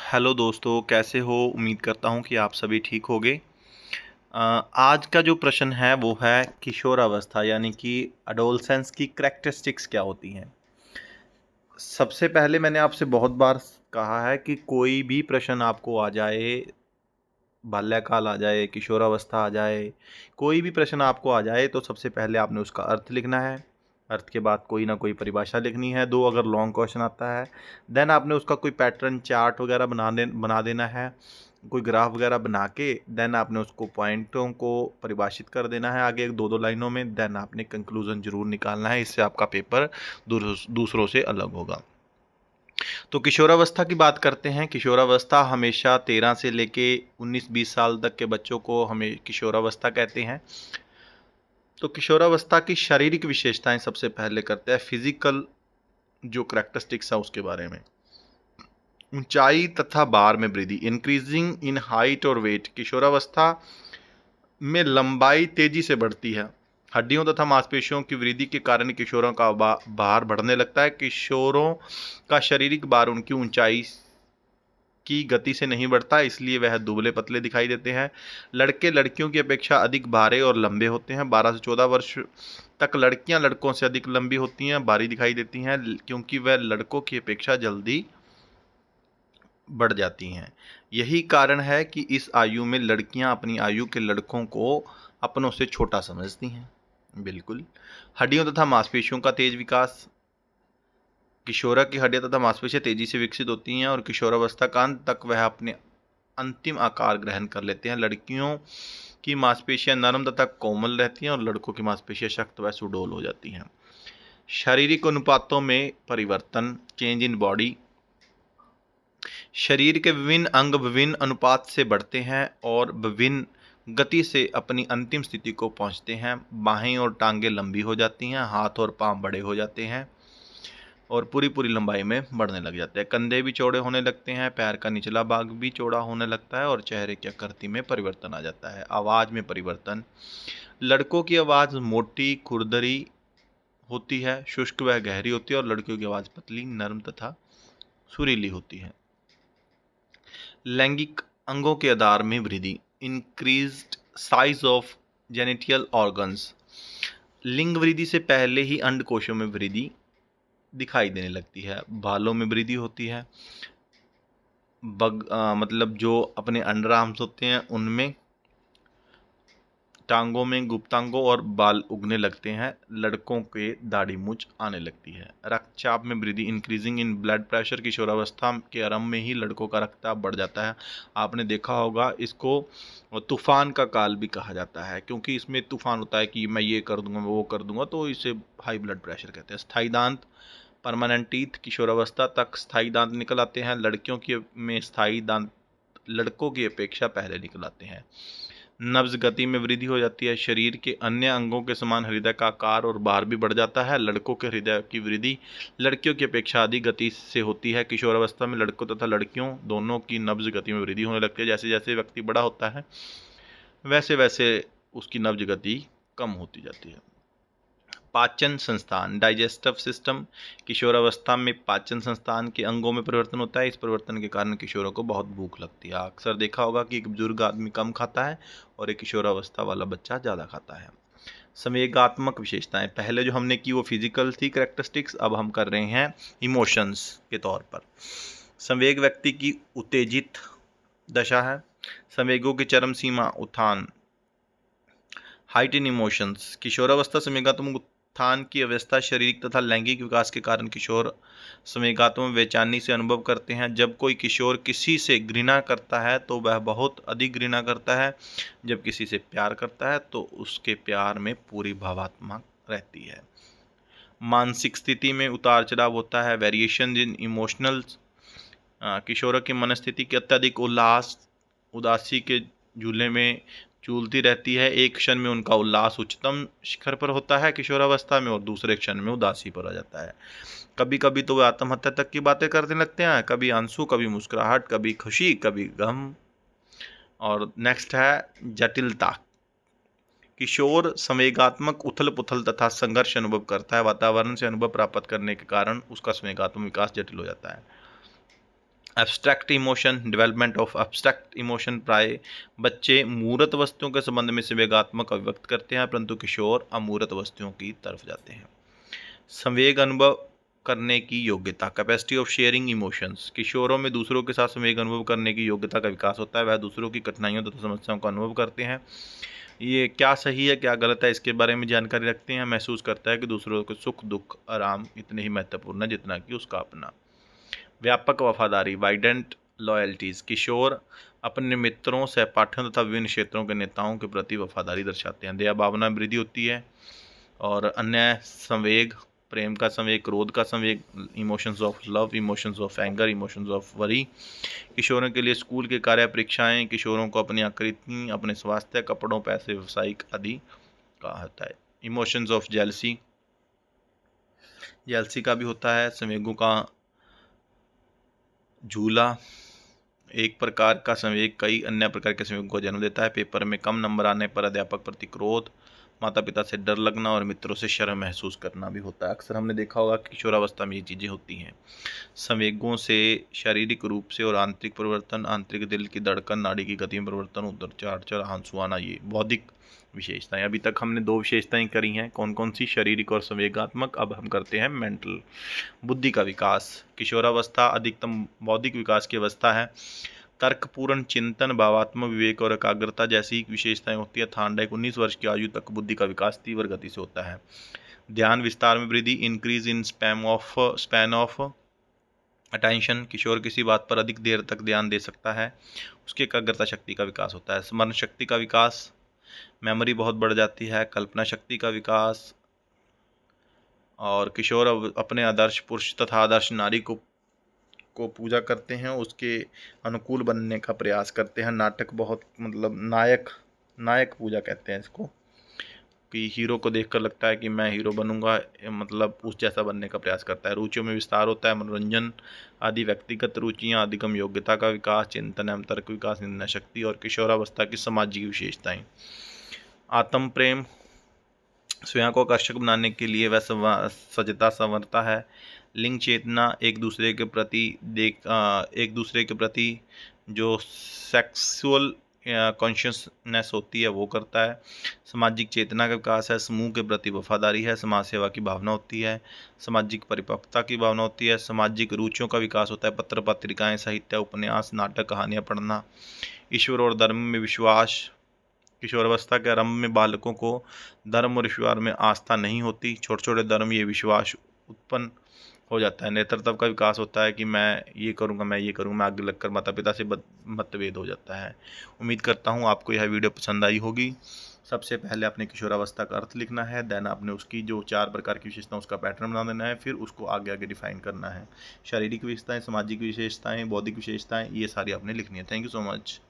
Hello दोस्तों, कैसे हो? उम्मीद करता हूँ कि आप सभी ठीक होंगे। आज का जो प्रश्न है वो है किशोरावस्था यानी कि एडोलसेंस की कैरेक्टरिस्टिक्स क्या होती हैं। सबसे पहले मैंने आपसे बहुत बार कहा है कि कोई भी प्रश्न आपको आ जाए, बाल्यकाल आ जाए, किशोरावस्था आ जाए, कोई भी प्रश्न आपको आ जाए तो सबसे पहले आपने उसका अर्थ लिखना है। अर्थ के बाद कोई ना कोई परिभाषा लिखनी है। दो अगर लॉन्ग क्वेश्चन आता है देन आपने उसका कोई पैटर्न चार्ट वगैरह बना देना है, कोई ग्राफ वगैरह बना के देन आपने उसको पॉइंटों को परिभाषित कर देना है आगे एक दो दो लाइनों में। देन आपने कंक्लूजन जरूर निकालना है, इससे आपका पेपर दूसरों से अलग होगा। तो किशोरावस्था की बात करते हैं। किशोरावस्था हमेशा 13 से लेके 19-20 साल तक के बच्चों को हमें किशोरावस्था कहते हैं। तो किशोरावस्था की शारीरिक विशेषताएं सबसे पहले करते हैं, फिजिकल जो करेक्टरिस्टिक्स है उसके बारे में। ऊंचाई तथा भार में वृद्धि, इंक्रीजिंग इन हाइट और वेट। किशोरावस्था में लंबाई तेजी से बढ़ती है। हड्डियों तथा मांसपेशियों की वृद्धि के कारण किशोरों का भार बढ़ने लगता है। किशोरों का शारीरिक भार उनकी ऊंचाई की गति से नहीं बढ़ता, इसलिए वह दुबले पतले दिखाई देते हैं। लड़के लड़कियों की अपेक्षा अधिक भारे और लंबे होते हैं। 12 से 14 वर्ष तक लड़कियां लड़कों से अधिक लंबी होती हैं, भारी दिखाई देती हैं, क्योंकि वह लड़कों की अपेक्षा जल्दी बढ़ जाती हैं। यही कारण है कि इस आयु में लड़कियां अपनी आयु के लड़कों को अपनों से छोटा समझती हैं। बिल्कुल। हड्डियों तथा मांसपेशियों का तेज विकास। किशोरा की हड्डियां तथा मांसपेशियां तेजी से विकसित होती हैं और किशोरावस्था का अंत तक वह अपने अंतिम आकार ग्रहण कर लेते हैं। लड़कियों की मांसपेशियां नरम तथा कोमल रहती हैं और लड़कों की मांसपेशियां सख्त व सुडौल हो जाती हैं। शारीरिक अनुपातों में परिवर्तन, चेंज इन बॉडी। शरीर के विभिन्न अंग विभिन्न अनुपात से बढ़ते हैं और विभिन्न गति से अपनी अंतिम स्थिति को पहुंचते हैं। बाहें और टांगें लंबी हो जाती हैं, हाथ और पांव बड़े हो जाते हैं और पूरी पूरी लंबाई में बढ़ने लग जाते हैं। कंधे भी चौड़े होने लगते हैं, पैर का निचला भाग भी चौड़ा होने लगता है और चेहरे की आकृति में परिवर्तन आ जाता है। आवाज़ में परिवर्तन। लड़कों की आवाज़ मोटी खुरदरी होती है, शुष्क व गहरी होती है और लड़कियों की आवाज़ पतली नरम तथा सुरीली होती है। लैंगिक अंगों के आधार में वृद्धि, increased size of genital organs. लिंग वृद्धि से पहले ही अंडकोशों में वृद्धि दिखाई देने लगती है। बालों में वृद्धि होती है। मतलब जो अपने अंडर आर्म्स होते हैं उनमें, टांगों में गुप्तांगों और बाल उगने लगते हैं। लड़कों के दाढ़ी मूंछ आने लगती है। रक्तचाप में वृद्धि, इंक्रीजिंग इन ब्लड प्रेशर। किशोरावस्था के आरंभ में ही लड़कों का रक्तचाप बढ़ जाता है। आपने देखा होगा इसको तूफान का काल भी कहा जाता है, क्योंकि इसमें तूफान होता है कि मैं ये कर दूंगा मैं वो कर दूंगा, तो इसे हाई ब्लड प्रेशर कहते हैं। स्थायी दांत, परमानेंट टीथ। किशोरावस्था तक स्थायी दांत निकल आते हैं। लड़कियों की में स्थायी दांत लड़कों की अपेक्षा पहले निकल आते हैं। नब्ज गति में वृद्धि हो जाती है। शरीर के अन्य अंगों के समान हृदय का आकार और भार भी बढ़ जाता है। लड़कों के हृदय की वृद्धि लड़कियों की अपेक्षा अधिक गति से होती है। किशोरावस्था में लड़कों तथा लड़कियों दोनों की नब्ज गति में वृद्धि होने लगती है। जैसे जैसे व्यक्ति बड़ा होता है वैसे वैसे उसकी नब्ज गति कम होती जाती है। पाचन संस्थान, डाइजेस्टिव सिस्टम। किशोरावस्था में पाचन संस्थान के अंगों में परिवर्तन होता है। इस परिवर्तन के कारण किशोरों को बहुत भूख लगती है। अक्सर देखा होगा कि एक बुजुर्ग आदमी कम खाता है और एक किशोरावस्था वाला बच्चा ज़्यादा खाता है। संवेगात्मक विशेषताएं, पहले जो हमने की वो फिजिकल थी करेक्टरिस्टिक्स, अब हम कर रहे हैं इमोशंस के तौर पर। संवेग व्यक्ति की उत्तेजित दशा है। संवेगों की चरम सीमा, उत्थान। हाइट इन इमोशंस, किशोरावस्था संवेगात्मक उत्थान की अवस्था शारीरिक तथा लैंगिक विकास के कारण किशोर संवेगात्मक बेचैनी से अनुभव करते हैं। जब कोई किशोर किसी से घृणा करता है तो वह बहुत अधिक घृणा करता है। जब किसी से प्यार करता है तो उसके प्यार में पूरी भावात्मा रहती है। मानसिक स्थिति में उतार चढ़ाव होता है। वेरिएशन इन इमोशनल, किशोरों की मनस्थिति के अत्यधिक उल्लास उदासी के झूले में झूलती रहती है। एक क्षण में उनका उल्लास उच्चतम शिखर पर होता है किशोरावस्था में और दूसरे क्षण में उदासी पर आ जाता है। कभी कभी तो वे आत्महत्या तक की बातें करने लगते हैं, कभी आंसू, कभी मुस्कुराहट, कभी खुशी, कभी गम। और नेक्स्ट है जटिलता। किशोर संवेगात्मक उथल पुथल तथा संघर्ष अनुभव करता है। वातावरण से अनुभव प्राप्त करने के कारण उसका संवेगात्मक विकास जटिल हो जाता है। Abstract emotion, development of abstract emotion. प्राय बच्चे मूर्त वस्तुओं के संबंध में संवेगात्मक अभिव्यक्त करते हैं, परंतु किशोर अमूर्त वस्तुओं की तरफ जाते हैं। संवेग अनुभव करने की योग्यता, कैपेसिटी ऑफ शेयरिंग इमोशंस। किशोरों में दूसरों के साथ संवेग अनुभव करने की योग्यता का विकास होता है। वह दूसरों की कठिनाइयों तथा समस्याओं का अनुभव करते हैं। ये क्या सही है क्या गलत है इसके बारे में जानकारी रखते हैं। महसूस करता है कि दूसरों के सुख दुख आराम इतने ही महत्वपूर्ण है जितना कि उसका अपना। व्यापक वफादारी, वाइडेंट लॉयल्टीज। किशोर अपने मित्रों, सहपाठियों तथा विभिन्न क्षेत्रों के नेताओं के प्रति वफादारी दर्शाते हैं। दया भावना वृद्धि होती है। और अन्य संवेग, प्रेम का संवेग, क्रोध का संवेग, emotions of love, emotions of anger, emotions of worry. किशोरों के लिए स्कूल के कार्य, परीक्षाएं किशोरों को अपनी आकृति, अपने स्वास्थ्य, कपड़ों, पैसे, व्यवसायिक आदि का होता है। इमोशंस ऑफ जेलसी, जेलसी का भी होता है। संवेगों का झूला, एक प्रकार का संवेग कई अन्य प्रकार के संवेगों को जन्म देता है। पेपर में कम नंबर आने पर अध्यापक प्रति क्रोध, माता पिता से डर लगना और मित्रों से शर्म महसूस करना भी होता है। अक्सर हमने देखा होगा कि किशोरावस्था में ये चीज़ें होती हैं। संवेगों से शारीरिक रूप से और आंतरिक परिवर्तन, आंतरिक दिल की धड़कन, नाड़ी की गति में परिवर्तन, उधर चढ़ आंसू आना, ये बौद्धिक विशेषताएं। अभी तक हमने 2 विशेषताएं करी हैं, कौन कौन सी, शारीरिक और संवेगात्मक। अब हम करते हैं मेंटल, बुद्धि का विकास। किशोरावस्था अधिकतम बौद्धिक विकास की अवस्था है। तर्कपूर्ण चिंतन, भावात्मक विवेक और एकाग्रता जैसी विशेषताएं होती है। थार्डक 19 वर्ष की आयु तक बुद्धि का विकास तीव्र गति से होता है। ध्यान विस्तार में वृद्धि, increase in span of attention. किशोर किसी बात पर अधिक देर तक ध्यान दे सकता है। उसकी एकाग्रता शक्ति का विकास होता है। स्मरण शक्ति का विकास, मेमोरी बहुत बढ़ जाती है। कल्पना शक्ति का विकास। और किशोर अपने आदर्श पुरुष तथा आदर्श नारी को पूजा करते हैं, उसके अनुकूल बनने का प्रयास करते हैं। नाटक बहुत, मतलब नायक पूजा कहते हैं इसको, कि हीरो को देखकर लगता है कि मैं हीरो बनूंगा, मतलब उस जैसा बनने का प्रयास करता है। रुचियों में विस्तार होता है। मनोरंजन आदि, व्यक्तिगत रुचियां, अधिगम योग्यता का विकास, चिंतन एवं तर्क विकास, निर्णय शक्ति। और किशोरावस्था की सामाजिक विशेषताएं, आत्म प्रेम, स्वयं को आकर्षक बनाने के लिए वह सजता संवरता है। लिंग चेतना, एक दूसरे के प्रति जो सेक्सुअल कॉन्शियसनेस होती है वो करता है। सामाजिक चेतना का विकास है। समूह के प्रति वफादारी है। समाज सेवा की भावना होती है। सामाजिक परिपक्वता की भावना होती है। सामाजिक रुचियों का विकास होता है। पत्र पत्रिकाएं, साहित्य, उपन्यास, नाटक, कहानियाँ पढ़ना। ईश्वर और धर्म में विश्वास। किशोरावस्था के आरंभ में बालकों को धर्म और ईश्वर में आस्था नहीं होती। छोटे छोटे धर्म ये विश्वास उत्पन्न हो जाता है। नेतृत्व का विकास होता है कि मैं ये करूँगा, मैं आगे लगकर माता पिता से मतभेद हो जाता है। उम्मीद करता हूँ आपको यह वीडियो पसंद आई होगी। सबसे पहले आपने किशोरावस्था का अर्थ लिखना है, देन आपने उसकी जो 4 प्रकार की विशेषताएं उसका पैटर्न बना देना है, फिर उसको आगे आगे डिफाइन करना है। शारीरिक विशेषताएं, सामाजिक विशेषताएं, बौद्धिक विशेषताएं, ये सारी आपने लिखनी है। Thank you so much.